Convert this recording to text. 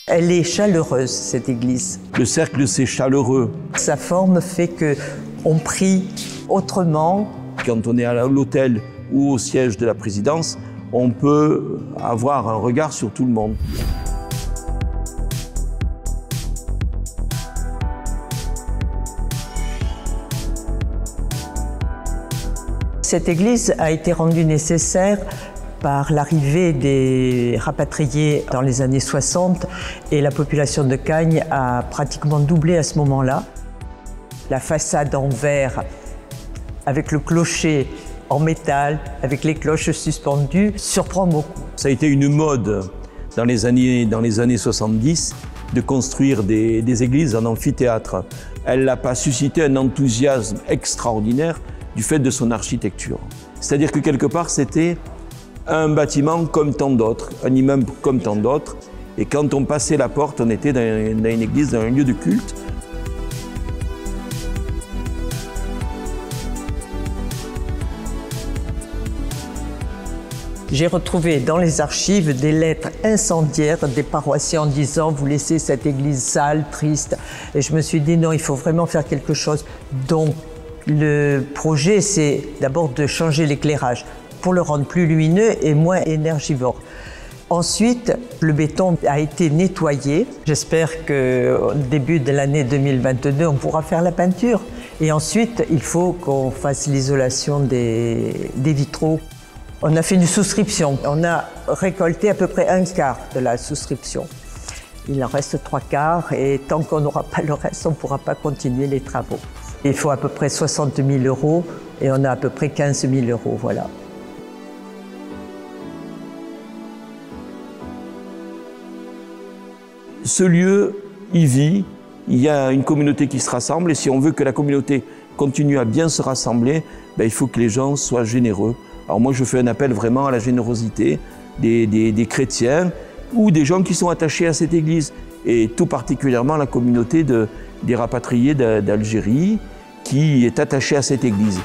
Elle est chaleureuse, cette église. Le cercle, c'est chaleureux. Sa forme fait qu'on prie autrement. Quand on est à l'hôtel ou au siège de la présidence, on peut avoir un regard sur tout le monde. Cette église a été rendue nécessaire par l'arrivée des rapatriés dans les années 60 et la population de Cagnes a pratiquement doublé à ce moment-là. La façade en verre avec le clocher en métal, avec les cloches suspendues, surprend beaucoup. Ça a été une mode dans les années 70 de construire des églises en amphithéâtre. Elle n'a pas suscité un enthousiasme extraordinaire du fait de son architecture. C'est-à-dire que quelque part, c'était un bâtiment comme tant d'autres, un immeuble comme tant d'autres. Et quand on passait la porte, on était dans une église, dans un lieu de culte. J'ai retrouvé dans les archives des lettres incendiaires des paroissiens en disant « vous laissez cette église sale, triste ». Et je me suis dit non, il faut vraiment faire quelque chose. Donc le projet, c'est d'abord de changer l'éclairage pour le rendre plus lumineux et moins énergivore. Ensuite, le béton a été nettoyé. J'espère qu'au début de l'année 2022, on pourra faire la peinture. Et ensuite, il faut qu'on fasse l'isolation des vitraux. On a fait une souscription. On a récolté à peu près un quart de la souscription. Il en reste 3/4 et tant qu'on n'aura pas le reste, on ne pourra pas continuer les travaux. Il faut à peu près 60 000 € et on a à peu près 15 000 €, voilà. Ce lieu, il vit, il y a une communauté qui se rassemble et si on veut que la communauté continue à bien se rassembler, il faut que les gens soient généreux. Alors moi je fais un appel vraiment à la générosité des chrétiens ou des gens qui sont attachés à cette église et tout particulièrement la communauté des rapatriés d'Algérie qui est attachée à cette église.